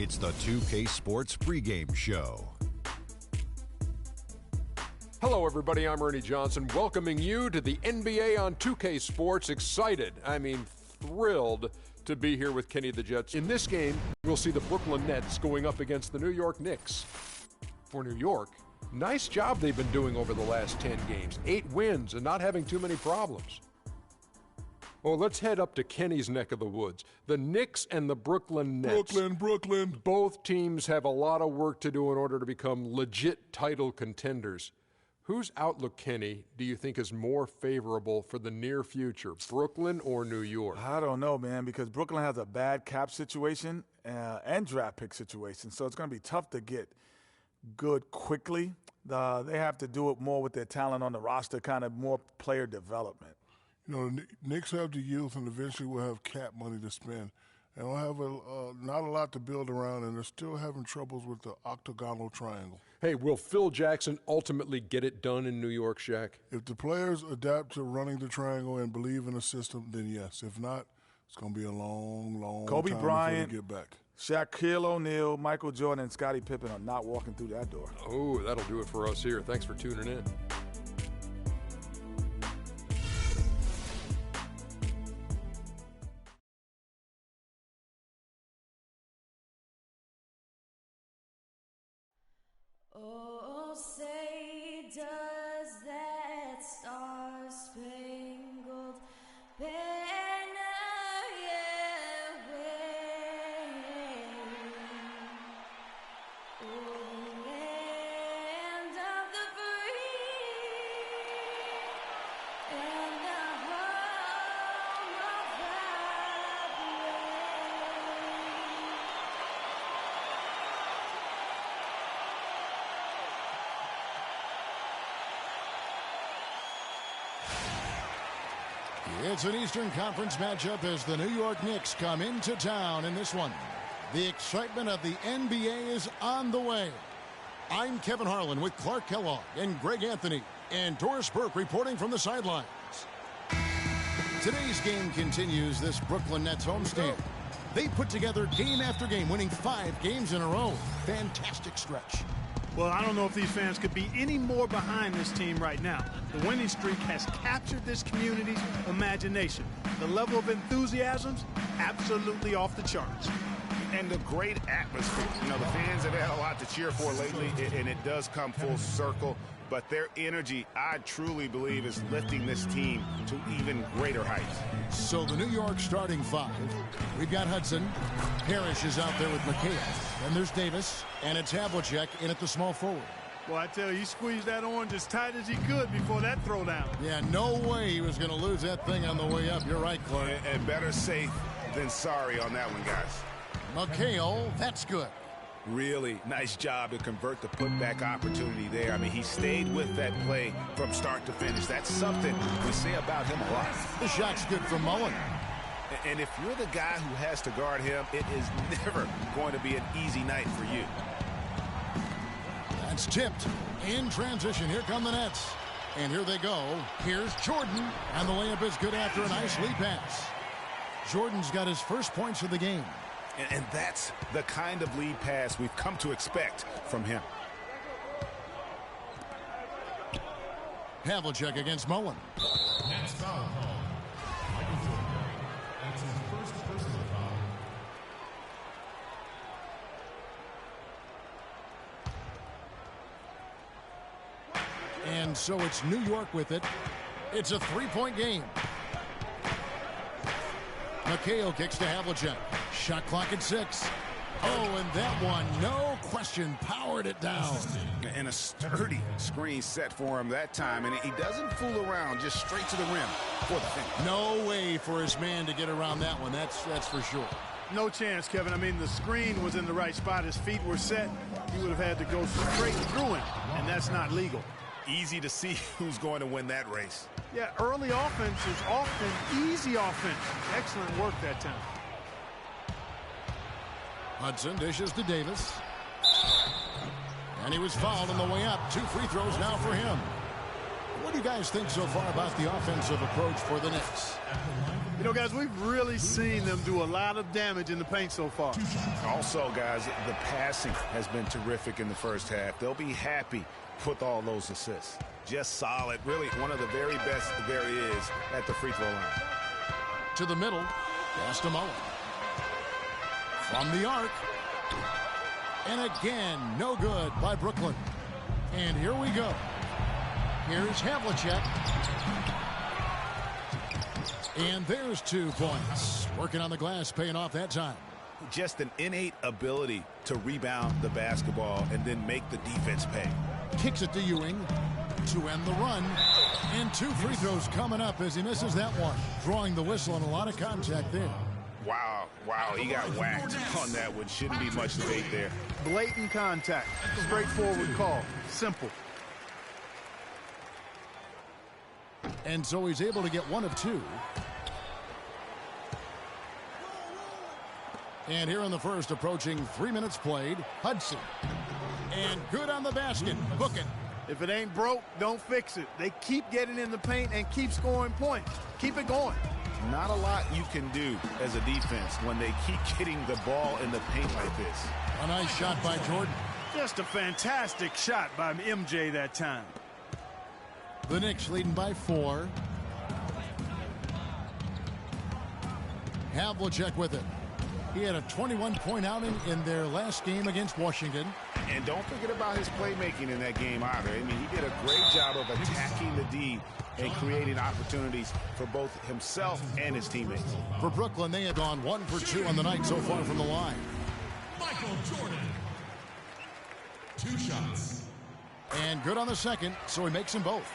It's the 2K Sports pregame show. Hello, everybody. I'm Ernie Johnson, welcoming you to the NBA on 2K Sports. Excited, thrilled to be here with Kenny the Jets. In this game, we'll see the Brooklyn Nets going up against the New York Knicks. For New York, nice job they've been doing over the last 10 games. 8 wins and not having too many problems. Well, let's head up to Kenny's neck of the woods. The Knicks and the Brooklyn Nets. Brooklyn. Both teams have a lot of work to do in order to become legit title contenders. Whose outlook, Kenny, do you think is more favorable for the near future, Brooklyn or New York? I don't know, man, because Brooklyn has a bad cap situation and draft pick situation, so it's going to be tough to get good quickly. They have to do it more with their talent on the roster, kind of more player development. You know, the Knicks have the youth, and eventually will have cap money to spend. And they'll have not a lot to build around, and they're still having troubles with the octagonal triangle. Hey, will Phil Jackson ultimately get it done in New York, Shaq? If the players adapt to running the triangle and believe in the system, then yes. If not, it's going to be a long Kobe time Bryant, before they get back. Shaquille O'Neal, Michael Jordan, and Scottie Pippen are not walking through that door. Oh, that'll do it for us here. Thanks for tuning in. Oh, say does that star-spangled banner yet wave o'er the land of the free and the home of the It's an Eastern Conference matchup as the New York Knicks come into town in this one. The excitement of the NBA is on the way. I'm Kevin Harlan with Clark Kellogg and Greg Anthony and Doris Burke reporting from the sidelines. Today's game continues this Brooklyn Nets homestand. They put together game after game, winning 5 games in a row. Fantastic stretch. Well, I don't know if these fans could be any more behind this team right now. The winning streak has captured this community's imagination. The level of enthusiasm's absolutely off the charts. And the great atmosphere. You know, the fans have had a lot to cheer for lately, and it does come full circle. But their energy, I truly believe, is lifting this team to even greater heights. So the New York starting 5. We've got Hudson. Parrish is out there with McHale. And there's Davis. And it's Havlicek in at the small forward. Well, I tell you, he squeezed that orange as tight as he could before that throwdown. Yeah, no way he was going to lose that thing on the way up. You're right, Clark. And better safe than sorry on that one, guys. McHale, that's good. Really nice job to convert the putback opportunity there. I mean, he stayed with that play from start to finish. That's something we say about him a lot. The shot's good from Mullen. And if you're the guy who has to guard him, it is never going to be an easy night for you. That's tipped. In transition, here come the Nets. And here they go. Here's Jordan. And the layup is good after a nice lead pass. Jordan's got his first points of the game. And that's the kind of lead pass we've come to expect from him. Havlicek against Mullen. Next foul call. Michael Jordan. That's his first personal foul. And so it's New York with it. It's a 3-point game. McHale kicks to Havlicek. Shot clock at 6. Oh, and that one, no question, powered it down. And a sturdy screen set for him that time. And he doesn't fool around, just straight to the rim for the finish. No way for his man to get around that one, that's for sure. No chance, Kevin. I mean, the screen was in the right spot. His feet were set. He would have had to go straight through him, and that's not legal. Easy to see who's going to win that race. Yeah, early offense is often easy offense. Excellent work that time. Hudson dishes to Davis. And he was fouled on the way up. 2 free throws now for him. What do you guys think so far about the offensive approach for the Knicks? You know, guys, we've really seen them do a lot of damage in the paint so far. Also, guys, the passing has been terrific in the first half. They'll be happy with all those assists. Just solid. Really one of the very best there is at the free throw line. To the middle, pass to Mullen. From the arc. And again, no good by Brooklyn. And here we go. Here's Havlicek. And there's 2 points. Working on the glass, paying off that time. Just an innate ability to rebound the basketball and then make the defense pay. Kicks it to Ewing to end the run. And 2 free throws coming up as he misses that one. Drawing the whistle and a lot of contact there. Wow, he got whacked on that one. Shouldn't be much debate there. Blatant contact. Straightforward call. Simple. And so he's able to get 1 of 2. And here in the first, approaching 3 minutes played, Hudson. And good on the basket. Book it. If it ain't broke, don't fix it. They keep getting in the paint and keep scoring points. Keep it going. Not a lot you can do as a defense when they keep getting the ball in the paint like this. A nice shot by Jordan. Just a fantastic shot by MJ that time. The Knicks leading by 4. Havlicek with it. He had a 21-point outing in their last game against Washington. And don't forget about his playmaking in that game either. I mean, he did a great job of attacking the D and creating opportunities for both himself and his teammates. For Brooklyn, they have gone 1 for 2 on the night so far from the line. Michael Jordan. 2 shots. And good on the second, so he makes them both.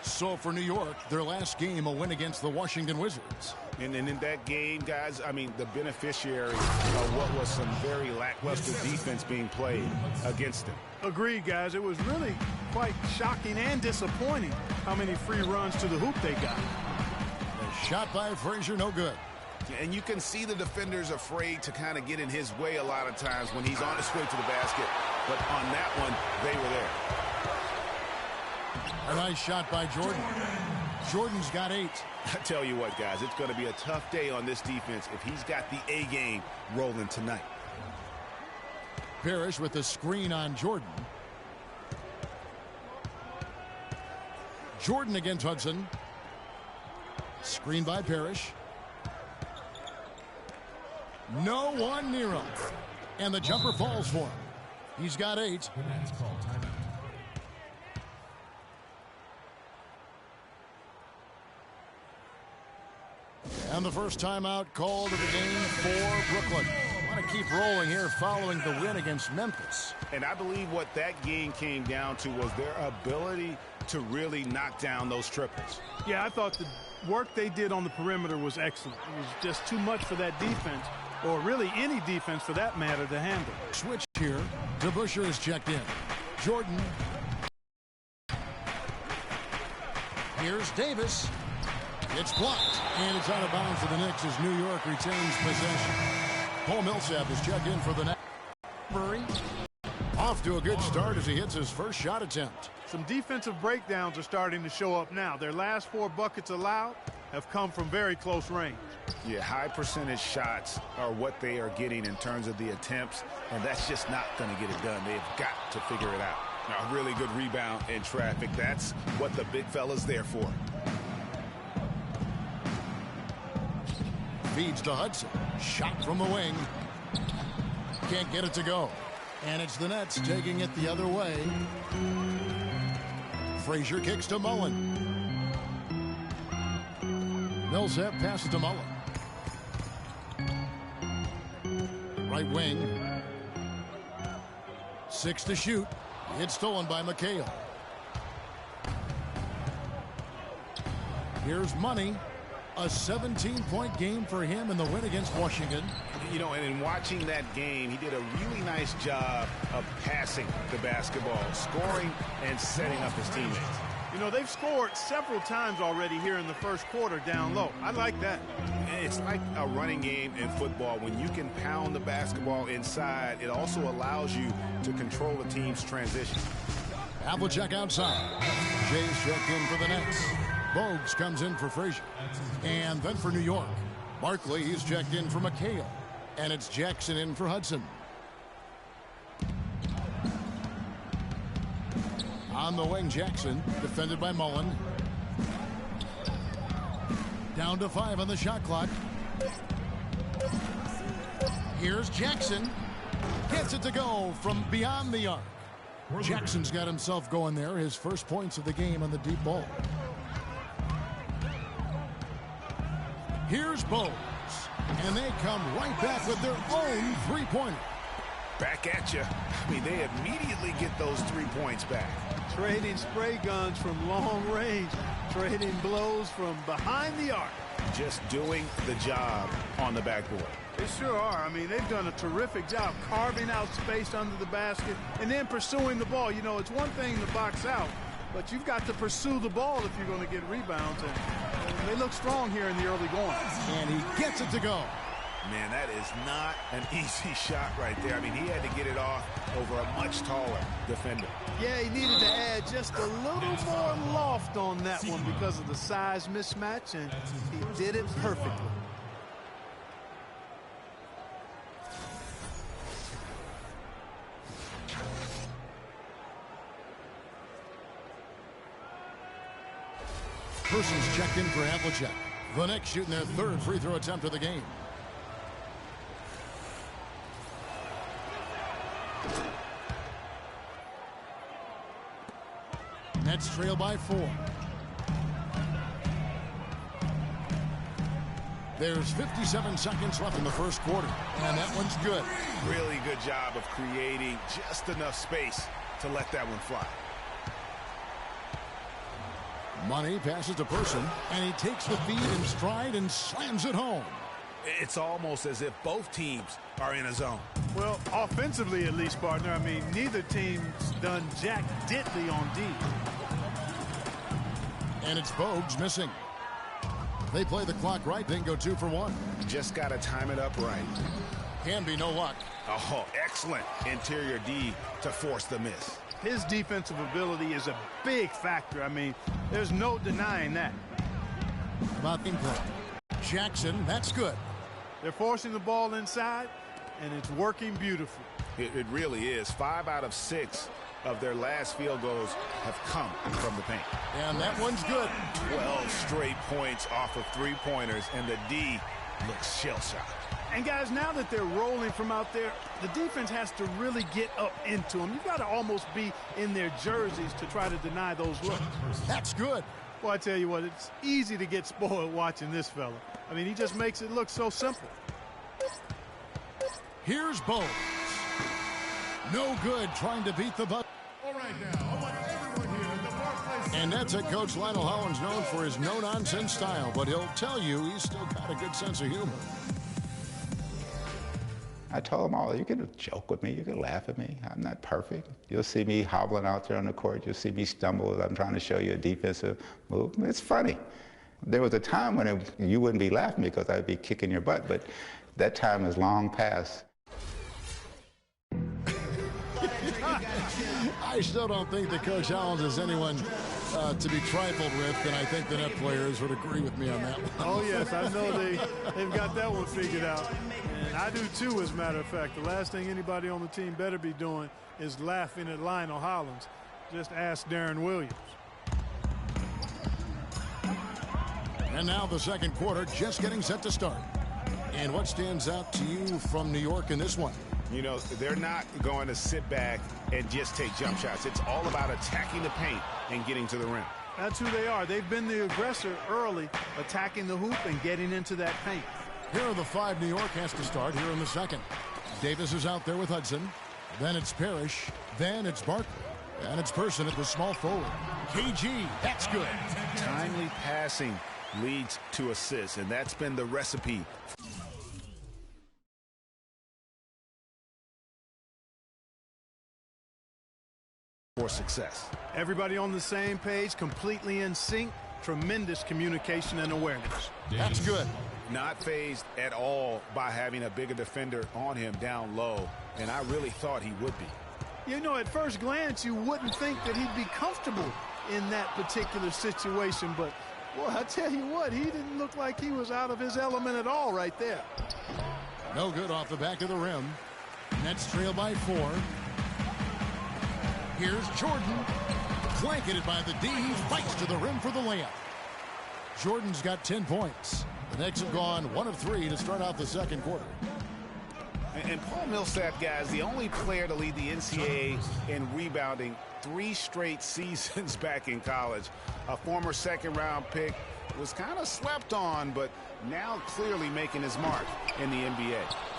So for New York, their last game, a win against the Washington Wizards. And in that game, guys, I mean, the beneficiary of what was some very lackluster defense being played against them. Agreed, guys. It was really quite shocking and disappointing how many free runs to the hoop they got. A shot by Frazier, no good. And you can see the defenders afraid to kind of get in his way a lot of times when he's on his way to the basket. But on that one, they were there. A nice shot by Jordan. Jordan's got 8. I tell you what, guys, it's going to be a tough day on this defense if he's got the A game rolling tonight. Parrish with the screen on Jordan. Jordan against Hudson. Screen by Parrish. No one near him. And the jumper falls for him. He's got 8. And the first timeout called of the game for Brooklyn. Want to keep rolling here following the win against Memphis. And I believe what that game came down to was their ability to really knock down those triples. Yeah, I thought the work they did on the perimeter was excellent. It was just too much for that defense, or really any defense for that matter, to handle. Switch here. DeBusschere is checked in. Jordan. Here's Davis. It's blocked, and it's out of bounds to the Knicks as New York retains possession. Paul Millsap is checked in for the Knicks. Murray off to a good start as he hits his first shot attempt. Some defensive breakdowns are starting to show up now. Their last 4 buckets allowed have come from very close range. Yeah, high percentage shots are what they are getting in terms of the attempts, and that's just not going to get it done. They've got to figure it out. Now, a really good rebound in traffic. That's what the big fella's there for. Feeds to Hudson. Shot from the wing. Can't get it to go. And it's the Nets taking it the other way. Frazier kicks to Mullen. Millsap passes to Mullen. Right wing. 6 to shoot. It's stolen by McHale. Here's Money. A 17-point game for him in the win against Washington. You know, and in watching that game, he did a really nice job of passing the basketball, scoring, and setting up his teammates. You know, they've scored several times already here in the first quarter down low. I like that. It's like a running game in football. When you can pound the basketball inside, it also allows you to control the team's transition. Havlicek outside. Jay's checked in for the Nets. Bogues comes in for Frazier. And then for New York, Barkley, he's checked in for McHale. And it's Jackson in for Hudson. On the wing, Jackson, defended by Mullen. Down to 5 on the shot clock. Here's Jackson. Gets it to go from beyond the arc. Jackson's got himself going there. His first points of the game on the deep ball. Here's Bogues. And they come right back with their own three-pointer. Back at you. I mean, they immediately get those 3 points back. Trading spray guns from long range. Trading blows from behind the arc. Just doing the job on the backboard. They sure are. I mean, they've done a terrific job carving out space under the basket and then pursuing the ball. You know, it's one thing to box out, but you've got to pursue the ball if you're going to get rebounds. And they look strong here in the early going. And he gets it to go. Man, that is not an easy shot right there. I mean, he had to get it off over a much taller defender. Yeah, he needed to add just a little more loft on that one because of the size mismatch, and he did it perfectly. Persons checked in for Havlicek. The Knicks shooting their third free throw attempt of the game. Nets trail by 4. There's 57 seconds left in the first quarter, and that one's good. Really good job of creating just enough space to let that one fly. Money passes to Person, and he takes the feed in stride and slams it home. It's almost as if both teams are in a zone. Well, offensively at least, partner. I mean, neither team's done jack diddly on D. And it's Bogues missing. They play the clock right, then go 2 for 1. Just got to time it up right. Can be no luck. Oh, excellent interior D to force the miss. His defensive ability is a big factor. I mean, there's no denying that. About the play. Jackson, that's good. They're forcing the ball inside, and it's working beautifully. It really is. 5 out of 6 of their last field goals have come from the paint. And that one's good. 12 straight points off of 3-pointers, and the D looks shell-shocked. And guys, now that they're rolling from out there, the defense has to really get up into them. You've got to almost be in their jerseys to try to deny those looks. That's good. Well, I tell you what, it's easy to get spoiled watching this fella. I mean, he just makes it look so simple. Here's Bogues. No good trying to beat the buck. All right, now, I want everyone here at the Barclays. And that's it. Coach Lionel Hollins known for his no-nonsense style, but he'll tell you he's still got a good sense of humor. I told them all, you can joke with me, you can laugh at me. I'm not perfect. You'll see me hobbling out there on the court. You'll see me stumble as I'm trying to show you a defensive move. It's funny. There was a time when you wouldn't be laughing because I'd be kicking your butt, but that time is long past. I still don't think that Coach Hollins is anyone to be trifled with, and I think the Net players would agree with me on that one. Oh, yes, I know they've got that one figured out. And I do, too, as a matter of fact. The last thing anybody on the team better be doing is laughing at Lionel Hollins. Just ask Darren Williams. And now the second quarter just getting set to start. And what stands out to you from New York in this one? You know, they're not going to sit back and just take jump shots. It's all about attacking the paint and getting to the rim. That's who they are. They've been the aggressor early, attacking the hoop and getting into that paint. Here are the 5 New York has to start here in the second. Davis is out there with Hudson. Then it's Parrish. Then it's Barkley. And it's Person at the small forward. KG, that's good. Timely passing leads to assists, and that's been the recipe for success. Everybody on the same page, completely in sync. Tremendous communication and awareness. That's good. Not fazed at all by having a bigger defender on him down low, and I really thought he would be. You know, at first glance, you wouldn't think that he'd be comfortable in that particular situation, but, boy, I tell you what, he didn't look like he was out of his element at all right there. No good off the back of the rim. Nets trail by 4. Here's Jordan. Blanketed by the D. He fights to the rim for the layup. Jordan's got 10 points. The Knicks have gone 1 of 3 to start out the second quarter. And Paul Millsap, guys, the only player to lead the NCAA in rebounding 3 straight seasons back in college. A former second-round pick, was kind of slept on, but now clearly making his mark in the NBA.